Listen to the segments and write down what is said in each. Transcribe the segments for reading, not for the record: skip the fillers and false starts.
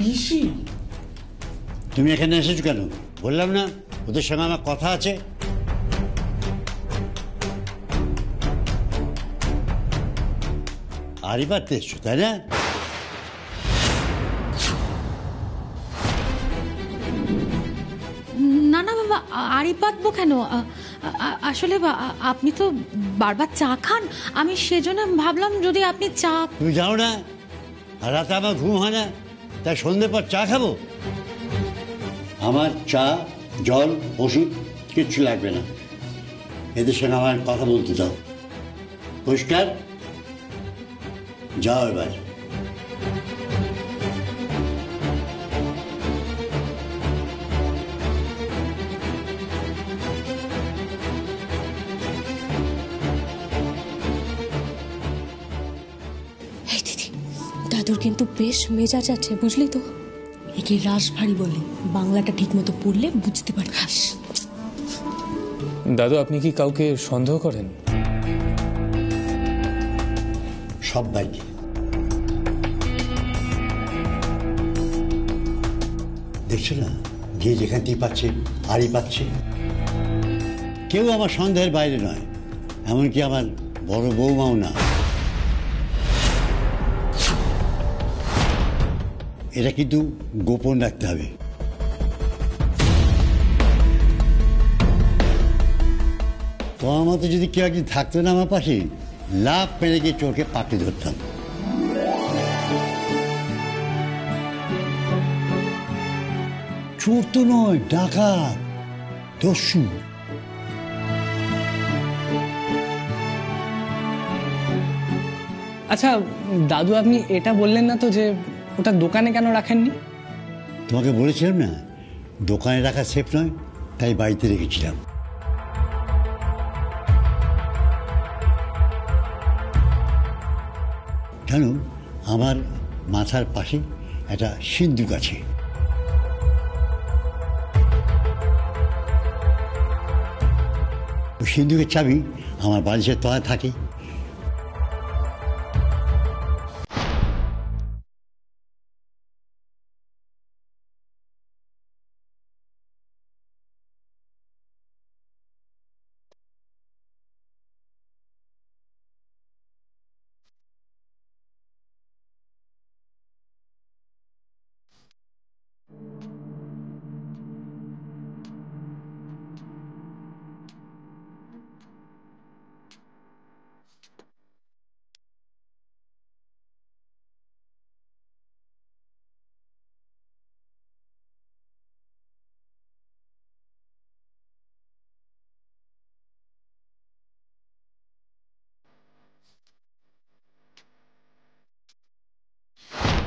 পিসি তুমি এখানে এসেছো কেন? বললাম না ওদের সঙ্গে আমার কথা আছে। আরই পারতে এসছো তাই না? না না বাবা, আড়ি পাতবো কেন? আসলে আপনি তো বারবার চা খান, আমি সেজন্য ভাবলাম যদি আপনি চা। তুমি জানো না আর রাতে আমার ঘুম হয় না, তাই সন্ধ্যের পর চা খাবো? আমার চা জল ওষুধ কিচ্ছু লাগবে না, এদের সঙ্গে আমার কথা বলতে দাও। পরিষ্কার? যাও এবার। দাদুর কিন্তু বেশ মেজাজ আছে, বুঝলি তো? একে রাসভারী বলে, বাংলাটা ঠিক মতো পড়লে বুঝতে পারছিস। দাদু, আপনি কি কাউকে সন্দেহ করেন? সবাইকে। দেখছো না, যে যেখান থেকে পাচ্ছে আরই পাচ্ছে। কেউ আমার সন্দেহের বাইরে নয়, এমনকি আমার বড় বৌমাও না। এটা কিন্তু গোপন রাখতে হবে। তোমার মতো যদি কেউ একদিন থাকতো না আমার পাশে, লাভ পেরে গিয়ে চোখে পাকে ধরতাম। চোর তো নয়, ডাকাত, দস্যু। আচ্ছা দাদু, আপনি এটা বললেন না তো যে ওটা দোকানে কেন রাখেননি? তোমাকে বলেছিলাম না দোকানে রাখা সেফ নয়, তাই বাড়িতে রেখেছিলাম। কেন, আমার মাথার পাশে একটা সিন্দুক আছে। ওই সিন্দুকের চাবি আমার বালিশের তলায় থাকে।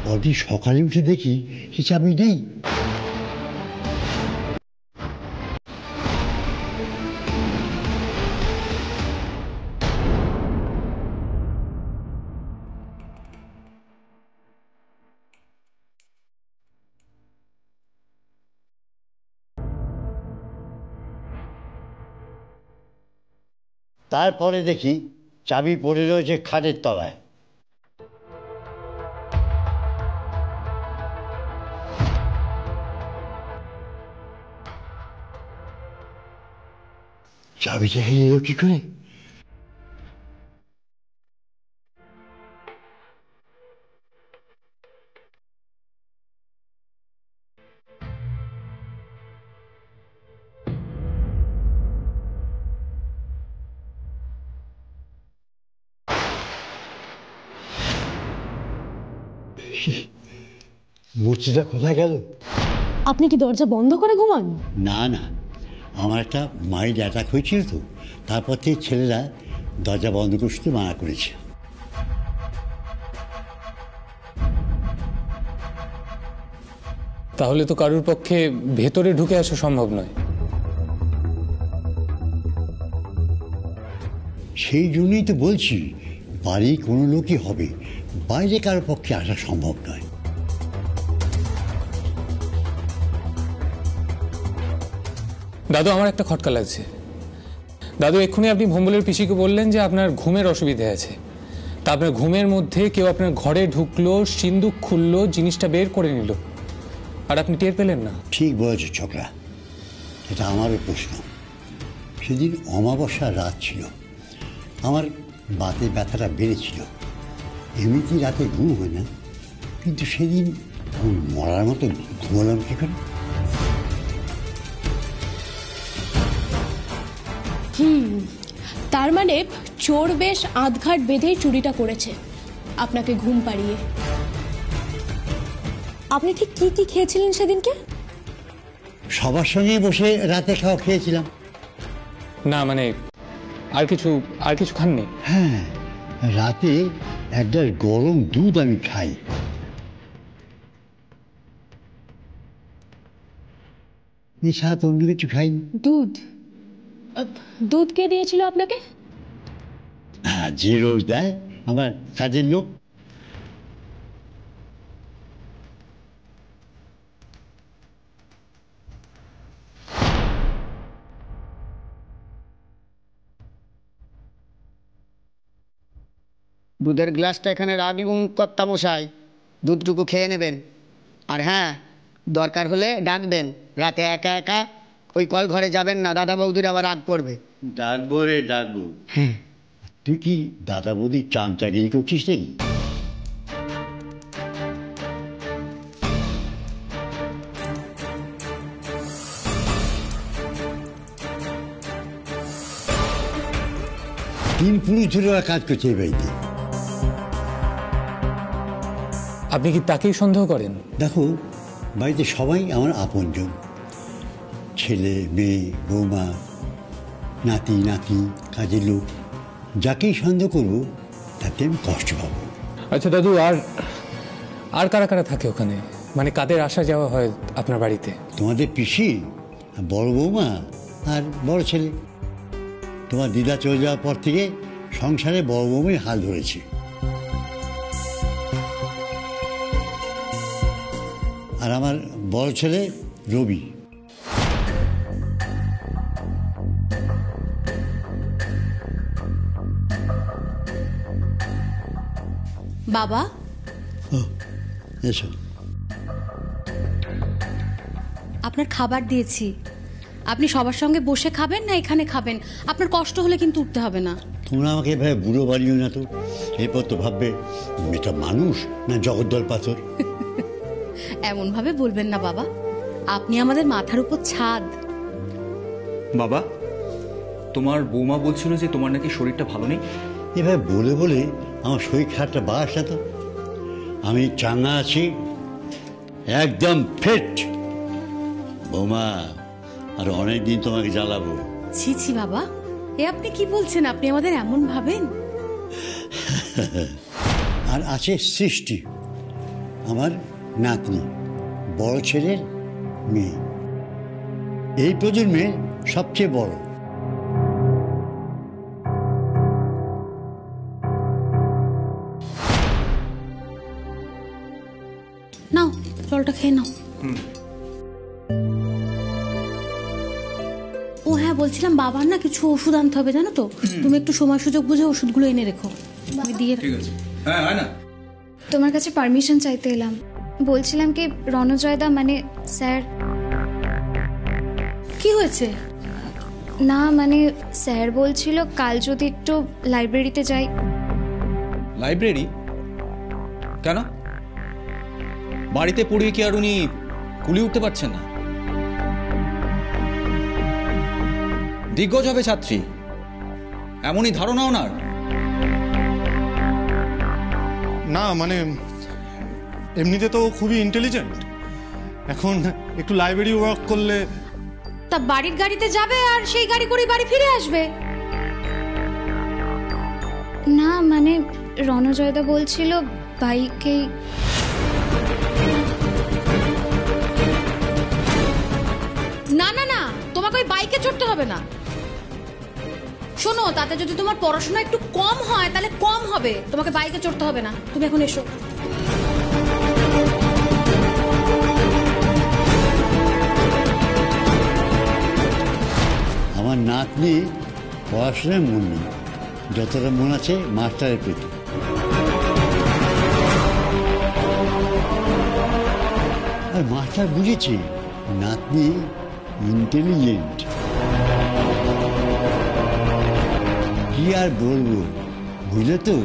পরদিন সকালে উঠে দেখি সে চাবি নেই। তারপরে দেখি চাবি পড়ে রয়েছে খাটের তলায়। চাবিটা এলো কি করে? মূর্তিটা কোথায় গেল? আপনি কি দরজা বন্ধ করে ঘুমান? না না, আমার একটা মাইল্ড অ্যাটাক হয়েছিল তো, তারপর থেকে ছেলেরা দরজা বন্ধ করতে মানা করেছে। তাহলে তো কারুর পক্ষে ভেতরে ঢুকে আসা সম্ভব নয়। সেই জন্যই তো বলছি বাড়ি কোনো লোকই হবে, বাইরে কারোর পক্ষে আসা সম্ভব নয়। দাদু, আমার একটা খটকা লাগছে। দাদু, এক্ষুনি আপনি ভম্বলের পিসিকে বললেন যে আপনার ঘুমের অসুবিধে আছে। তা আপনার ঘুমের মধ্যে কেউ আপনার ঘরে ঢুকলো, সিন্দুক খুললো, জিনিসটা বের করে নিল, আর আপনি টের পেলেন না? ঠিক বলেছে ছোকরা, এটা আমারও প্রশ্ন। সেদিন অমাবস্যার রাত ছিল, আমার বাতে ব্যথাটা বেড়েছিল। এমনিতেই রাতে ঘুম হয় না, কিন্তু সেদিন আমি মরার মতো ঘুমালাম কি করে? তার মানে চোর বেশ আধঘাট বেঁধেই চুরিটা করেছে, আপনাকে ঘুম পাড়িয়ে। আপনি ঠিক কি কি খেয়েছিলেন সেদিনকে? সবার সঙ্গে বসে রাতে খাওয়া খেয়েছিলাম। না মানে আর কিছু খাননি? হ্যাঁ, রাতে এক গ্লাস গরম দুধ আমি খাই। এছাড়া তো অন্য কিছু খাইনি। দুধ? দুধ কে দিয়েছিল আপনাকে? হ্যাঁ, যে রোজ দেয় আমার কাজের লোক। দুধের গ্লাসটা এখানে রাখলুম কর্তামশাই, দুধটুকু খেয়ে নেবেন। আর হ্যাঁ, দরকার হলে ডাকবেন। রাতে একা একা ওই কল ঘরে যাবেন না, দাদা বৌদির আবার রাগ করবে। ডাকবো রে ডাকবো। তুই কি দাদা বৌদি চামচাগিরি করছিস নাকি? তিন পুরুষ ধরে ওরা কাজ করছে এই বাড়িতে। আপনি কি তাকেই সন্দেহ করেন? দেখো, বাড়িতে সবাই আমার আপনজন। ছেলে, মেয়ে, বৌমা, নাতি নাতি, কাজের লোক। যাকেই সন্দেহ করবো তাতে আমি কষ্ট পাবো। আচ্ছা দাদু, আর কারা কারা থাকে ওখানে? মানে কাদের আসা যাওয়া হয় আপনার বাড়িতে? তোমাদের পিসি, বড় বৌমা আর বড় ছেলে। তোমার দিদা চলে যাওয়ার পর থেকে সংসারে বড় বৌমাই হাল ধরেছে। আর আমার বড় ছেলে রবি। বাবা, এসো। আপনার খাবার দিয়েছি, আপনি সবার সঙ্গে বসে খাবেন না এখানে খাবেন? আপনার কষ্ট হলে কিন্তু উঠতে হবে না। তোমরা আমাকে এভাবে বুড়ো বাড়িও না তো। এরপর তো ভাববে এটা মানুষ না জগদ্দল পাথর। এমন ভাবে বলবেন না বাবা, আপনি আমাদের মাথার উপর ছাদ। বাবা, তোমার বৌমা বলছিল যে তোমার নাকি শরীরটা ভালো নেই। এভাবে বলে বলে আমার শরীর খারাপটা বাড়াস না তো। আমি চাঙ্গা আছি, একদম ফিট। বৌমা, আর অনেকদিন তোমাকে জ্বালাবো। ছি ছি বাবা, এ আপনি কি বলছেন? আপনি আমাদের এমন ভাবেন? আর আছে সৃষ্টি, আমার নাতনি, বড় ছেলের মেয়ে, এই প্রজন্মের সবচেয়ে বড়। নাও জলটা খেয়ে নাও। ও হ্যাঁ, বলছিলাম বাবার না কিছু ওষুধ আনতে হবে, জানো তো। তুমি একটু সময় সুযোগ বুঝে ওষুধগুলো এনে রেখো, আমি দিয়ে। ঠিক আছে, হ্যাঁ হয় না। তোমার কাছে পারমিশন চাইতে এলাম। বলছিলাম কি, রণজয়দা মানে স্যার। কি হয়েছে? না মানে স্যার বলছিল কাল যদি একটু লাইব্রেরিতে যাই। লাইব্রেরি কেন? বাড়িতে পড়িয়ে কি আর উনি কুলি উঠতে পারছেন না? দিগ্গজ হবে ছাত্রী, এমনই ধারণা ওনার। না মানে এমনিতে তো খুবই ইন্টেলিজেন্ট, এখন একটু লাইব্রেরি ওয়ার্ক করলে। তা বাড়ির গাড়িতে যাবে আর সেই গাড়ি করে বাড়ি ফিরে আসবে। না মানে রণজয়দা বলছিল বাইকেই। না না না, তোমাকে ওই বাইকে চড়তে হবে না। শোনো, তাতে যদি তোমার পড়াশোনা একটু কম হয় তাহলে কম হবে, তোমাকে বাইকে চড়তে হবে না। তুমি এখন এসো। আমার নাতনি পড়াশোনায় মন নেই, যতটা মন আছে মাস্টারের প্রতি। আর মাস্টার বুঝেছে নাতনি ইন্টেলিজেন্ট। কি আর বলবো, বুঝলে তো,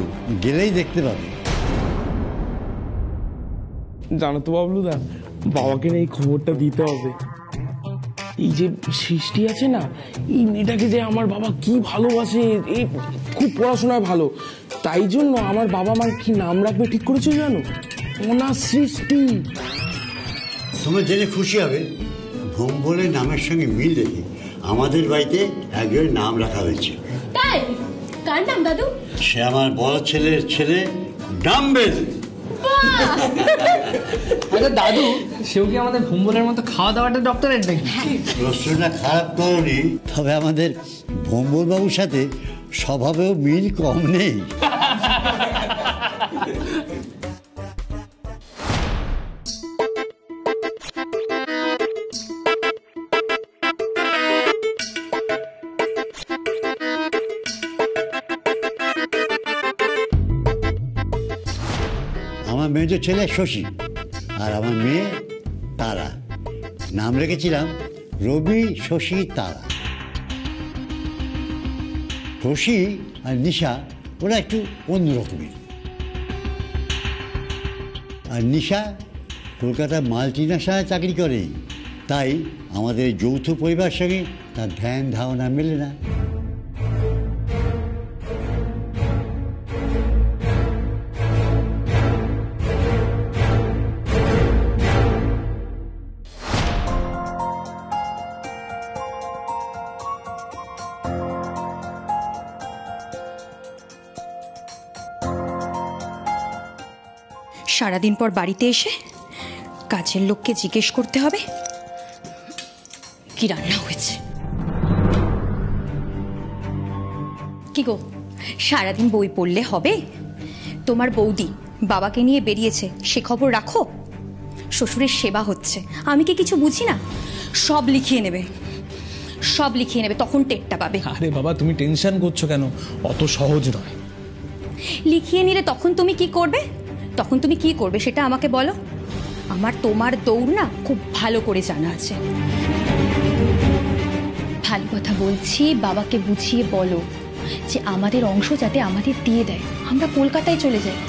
গেলেই দেখতে পাবে। জানো তো বাবলুদা, বাবাকে না এই খবরটা দিতে হবে। এই যে সৃষ্টি আছে না, এই মেয়েটাকে যে আমার বাবা কি ভালোবাসে, এই খুব পড়াশোনায় ভালো, তাই জন্য আমার বাবা মার কি নাম রাখবে ঠিক করেছে জানো? অনার সৃষ্টি। তোমরা জেনে খুশি হবে, ভোম্বলের নামের সঙ্গে মিল রেখে আমাদের বাড়িতে একজনের নাম রাখা হয়েছে। তাই? কার নাম দাদু? সে আমার বড় ছেলের ছেলে ডাম্বেল। আচ্ছা দাদু, সেও কি আমাদের ভোম্বলের মতো খাওয়া দাওয়াটা ডক্টরেট নাকি? প্রশ্নটা খারাপ করনি, তবে আমাদের ভোম্বল বাবুর সাথে স্বভাবেও মিল কম নেই। আমার মেজো ছেলে শশী আর আমার মেয়ে তারা। নাম রেখেছিলাম রবি শশী তারা। শশী আর নিশা ওরা একটু অন্যরকমের। আর নিশা কলকাতার মাল্টি ন্যাশনালে চাকরি করে, তাই আমাদের যৌথ পরিবারের সঙ্গে তার ধ্যান ধারণা মেলে না। সারাদিন পর বাড়িতে এসে কাজের লোককে জিজ্ঞেস করতে হবে কি রান্না হয়েছে। কি গো, সারাদিন বই পড়লে হবে? তোমার বৌদি বাবাকে নিয়ে বেরিয়েছে, সে খবর রাখো। শ্বশুরের সেবা হচ্ছে, আমি কি কিছু বুঝি না? সব লিখিয়ে নেবে, সব লিখিয়ে নেবে, তখন টেরটা পাবে। আরে বাবা, তুমি টেনশন করছো কেন? অত সহজ নয়। লিখিয়ে নিলে তখন তুমি কি করবে? তখন তুমি কি করবে সেটা আমাকে বলো। আমার তোমার দৌড় না খুব ভালো করে জানা আছে। ভালো কথা বলছি, বাবাকে বুঝিয়ে বলো যে আমাদের অংশ যাতে আমাদের দিয়ে দেয়, আমরা কলকাতায় চলে যাই।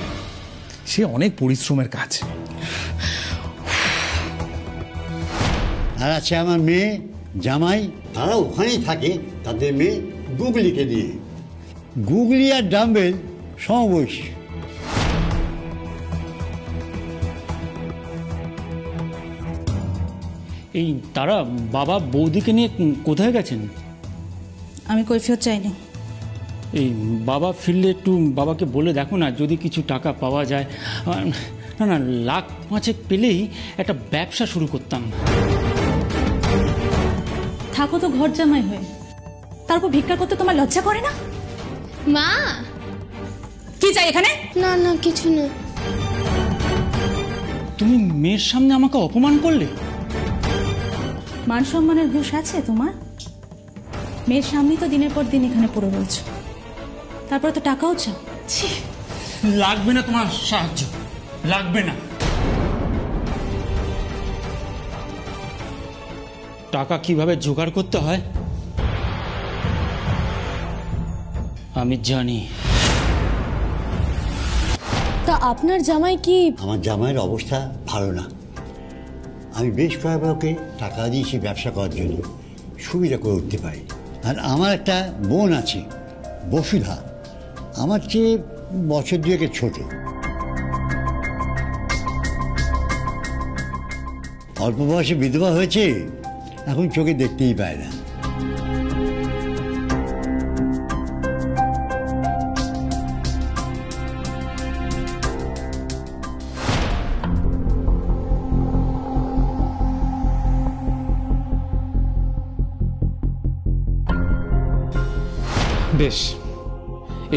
সে অনেক পরিশ্রমের কাজ। আর আছে আমার মেয়ে জামাই, তারা ওখানেই থাকে তাদের মেয়ে গুগলিকে নিয়ে। গুগলি আর ডাম্বেল সমবয়সী। এই তারা বাবা বৌদিকে নিয়ে কোথায় গেছেন? আমি কৈফিয়ত চাইনি। এই বাবা ফিরলে একটু বাবাকে বলে দেখো না, যদি কিছু টাকা পাওয়া যায়। না না, 1,05,000 পেলেই একটা ব্যবসা শুরু করতাম। থাকো তো ঘর জামাই হয়ে, তারপর ভিক্ষা করতে তোমার লজ্জা করে না? মা, কি চাই এখানে? না না কিছু না। তুমি মেয়ের সামনে আমাকে অপমান করলে। মান সম্মানের হুঁশ আছে তোমার? মেয়ের সামনেই তো দিনের পর দিন এখানে পড়ে রয়েছ, তারপরে তো টাকাও চাও। লাগবে না তোমার সাহায্য, লাগবে না। টাকা কিভাবে জোগাড় করতে হয় আমি জানি। তা আপনার জামাই কি? আমার জামাইয়ের অবস্থা ভালো না। আমি বেশ কয়েকবারকে টাকা দিয়েছি ব্যবসা করার জন্য, সুবিধা করে উঠতে পারি। আর আমার একটা বোন আছে বসুধা, আমার চেয়ে বছর 2 ছোট। অল্প বয়সে বিধবা হয়েছে, এখন চোখে দেখতেই পায় না। বেশ,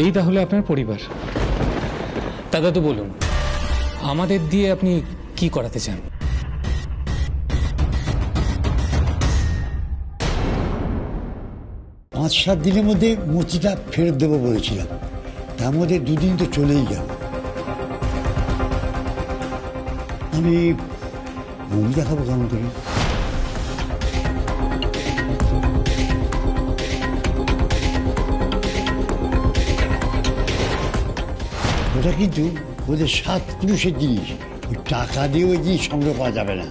এই তাহলে আপনার পরিবার। দাদা তো বলুন, আমাদের দিয়ে আপনি কি করাতে চান? 5-7 দিনের মধ্যে মূর্তিটা ফেরত দেবো বলেছিলাম, তার মধ্যে 2 দিন তো চলেই গেল। আমি মুখ দেখাবো কেমন করে? ওটা কিন্তু ওদের 7 পুরুষের জিনিস, ওই টাকা দিয়ে ওই জিনিস সংগ্রহ করা যাবে না।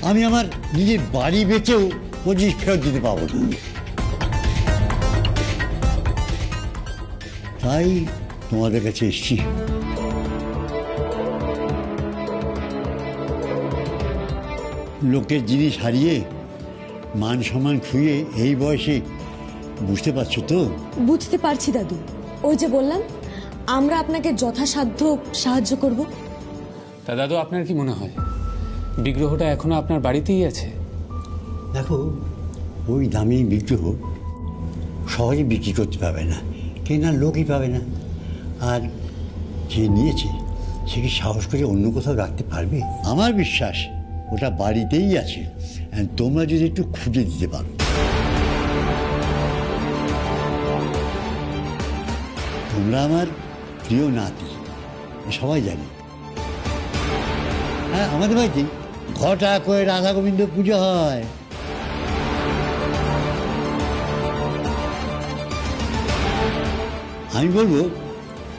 আমি আমার নিজের বাড়ি বেচেও ওই জিনিস ফেরত দিতে পারবো না। তাই তোমাদের কাছে এসছি। লোকের জিনিস হারিয়ে মান সম্মান খুইয়ে এই বয়সে, বুঝতে পারছো তো? বুঝতে পারছি দাদু, ওই যে বললাম আমরা আপনাকে যথাসাধ্য সাহায্য করব। তা দাদু, আপনার কি মনে হয় বিগ্রহটা এখনো আপনার বাড়িতেই আছে? দেখো, ওই দামি বিগ্রহ সহজে বিক্রি করতে পারবে না, কেনার লোকই পাবে না। আর যে নিয়েছে সে কি সাহস করে অন্য কোথাও রাখতে পারবে? আমার বিশ্বাস ওটা বাড়িতেই আছে, তোমরা যদি একটু খুঁজে দিতে পারো। তোমরা আমার প্রিয় নাতি, সবাই জানে। হ্যাঁ, আমাদের বাড়িতে ঘটা করে রাধা গোবিন্দ পুজো হয়। আমি বলবো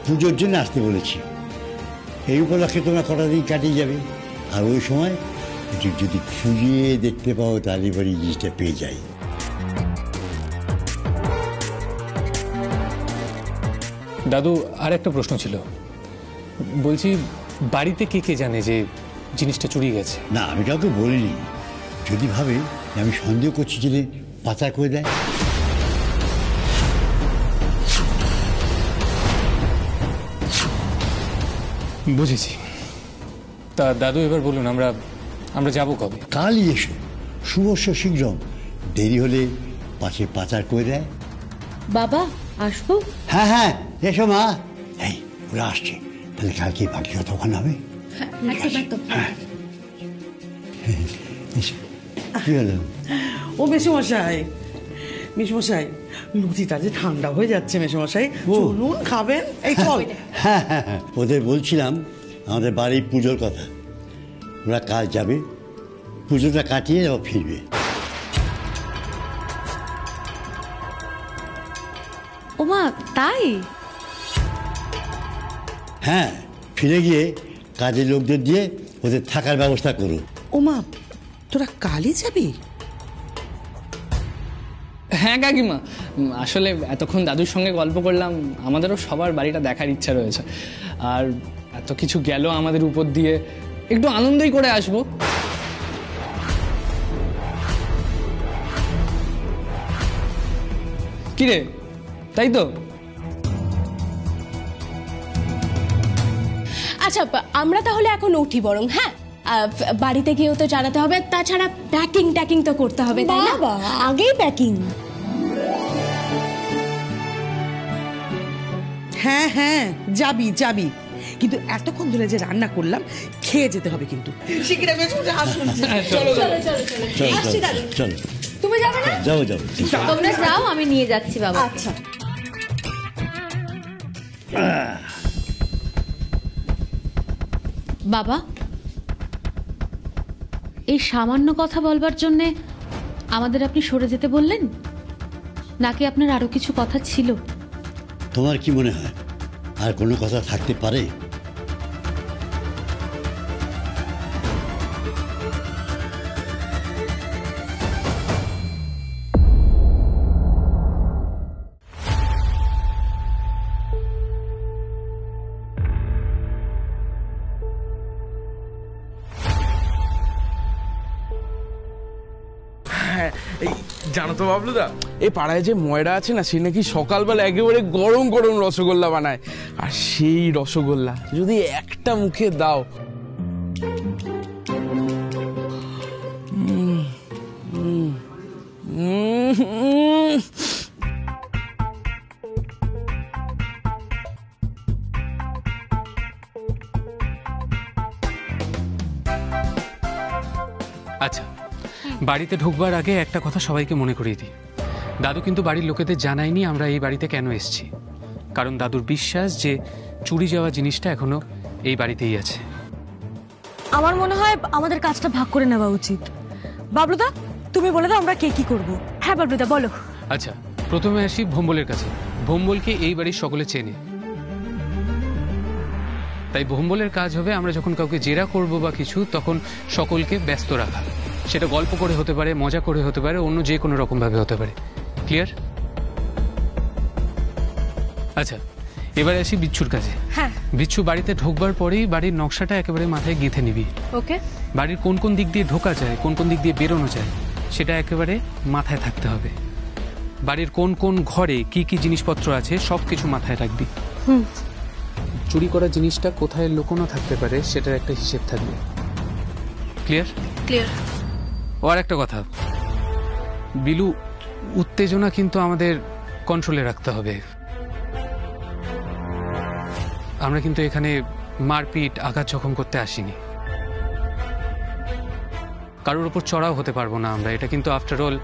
পুজোর জন্য আসতে বলেছি। এই উপলক্ষে তোমরা কটা দিন কাটিয়ে যাবে, আর ওই সময় যদি খুঁজে দেখতে পাও তাহলে এবার এই জিনিসটা পেয়ে যাই। দাদু, আর একটা প্রশ্ন ছিল, বলছি বাড়িতে কে কে জানে যে জিনিসটা চুরি গেছে? না, আমি কাউকে বলিনি। যদি ভাবে যে আমি সন্দেহ করছি যে পাচার করে দেয়। বুঝেছি। তা দাদু, এবার বলুন আমরা যাব কবে? কালই এসো, শুভস্য শীঘ্রম। দেরি হলে পাশে পাচার করে দেয়। বাবা, আসবো? হ্যাঁ হ্যাঁ, এসো মা। এই ওরা আসছে, তাহলে কালকে বাকি কথা ওখানে হবে। হ্যাঁ, কি হলো? ও মেসোমশাই, মেসোমশাই, লুচিটা যে ঠান্ডা হয়ে যাচ্ছে মেসোমশাই, চলুন খাবেন। এই চল। হ্যাঁ হ্যাঁ হ্যাঁ, ওদের বলছিলাম আমাদের বাড়ির পুজোর কথা। ওরা কাল যাবে, পুজোটা কাটিয়ে ও ফিরবে। ওমা, তাই? হ্যাঁ, ফিরে গিয়ে কাজের লোকদের দিয়ে ওদের থাকার ব্যবস্থা করো। ওমা, তোরা কালই যাবি? হ্যাঁ কাকিমা, আসলে এতক্ষণ দাদুর সঙ্গে গল্প করলাম, আমাদেরও সবার বাড়িটা দেখার ইচ্ছা রয়েছে। আর এত কিছু গেল আমাদের উপর দিয়ে, একটু আনন্দই করে আসবো। কিরে, তাই তো? আচ্ছা, আমরা তাহলে এখন উঠি বরং। হ্যাঁ, বাড়িতে গিয়েও তো জানাতে হবে, তাছাড়া প্যাকিং তো করতে হবে, তাই না? আগেই প্যাকিং। হ্যাঁ হ্যাঁ, যাবি যাবি, কিন্তু এতক্ষণ ধরে যে রান্না করলাম খেয়ে যেতে হবে কিন্তু। শিগগিরই মেসোমশাই আসুন। চলো চলো চলো চলো চলো। তুমি যাবে না? যাও যাও, তোমরা যাও, আমি নিয়ে যাচ্ছি বাবা। আচ্ছা। বাবা, এই সামান্য কথা বলবার জন্যে আমাদের আপনি সরে যেতে বললেন, নাকি আপনার আরো কিছু কথা ছিল? তোমার কি মনে হয় আর কোনো কথা থাকতে পারে? জানো তো বাবলুদা, এই পাড়ায় যে ময়রা আছে না, সে নাকি সকালবেলা একেবারে গরম গরম রসগোল্লা বানায়। আর সেই রসগোল্লা যদি একটা মুখে দাও, আচ্ছা, বাড়িতে ঢুকবার আগে একটা কথা সবাইকে মনে করিয়ে দিই। দাদু কিন্তু বাড়ির লোকেদের জানায়নি আমরা এই বাড়িতে কেন এসেছি। কারণ দাদুর বিশ্বাস যে চুরি যাওয়া জিনিসটা এখনো এই বাড়িতেই আছে। আমার মনে হয় আমাদের কাজটা ভাগ করে নেওয়া উচিত। বাবলুদা, তুমি বলে দাও আমরা কে কি করব। হ্যাঁ বাবলুদা বলো। আচ্ছা, প্রথমে আসি ভোম্বলের কাছে। ভোম্বলকে এই বাড়ির সকলে চেনে, তাই ভোম্বলের কাজ হবে আমরা যখন কাউকে জেরা করব বা কিছু, তখন সকলকে ব্যস্ত রাখা। সেটা গল্প করে হতে পারে, মজা করে হতে পারে, অন্য যে কোনো রকমভাবে হতে পারে। ক্লিয়ার? আচ্ছা, এবারে আসি বিচ্ছুর কাছে। হ্যাঁ। বিচ্ছু বাড়িতে ঢোকবার পরেই বাড়ির নকশাটা একেবারে মাথায় গেঁথে নিবি। ওকে। বাড়ির কোন কোন দিক দিয়ে ঢোকা যায়, কোন কোন দিক দিয়ে বেরোনো যায়, সেটা একেবারে মাথায় থাকতে হবে। বাড়ির কোন কোন ঘরে কি কি জিনিসপত্র আছে সব কিছু মাথায় রাখবি। চুরি করা জিনিসটা কোথায় লুকোনো থাকতে পারে সেটার একটা হিসেব থাকবে। ক্লিয়ার? ক্লিয়ার। ও আর একটা কথা, বিলু, উত্তেজনা কিন্তু আমাদের কন্ট্রোলে রাখতে হবে। আমরা কিন্তু এখানে মারপিট, আঘাত জখম করতে আসিনি। কারোর উপর চড়াও হতে পারবো না আমরা। এটা কিন্তু আফটার অল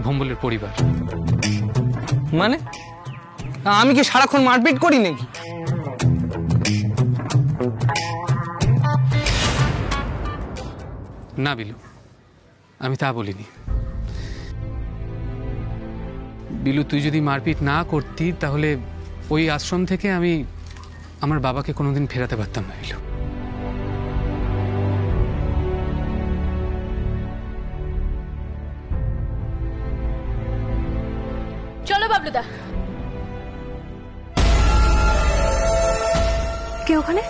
ভোম্বলের পরিবার। মানে আমি কি সারাক্ষণ মারপিট করি নাকি? না বিলু, আমি তা বলিনি। বিলু, তুই যদি মারপিট না করতি তাহলে ওই আশ্রম থেকে আমি আমার বাবাকে কোনোদিন ফেরাতে পারতাম না। বিলু, চলো বাবলুদা। কে ওখানে?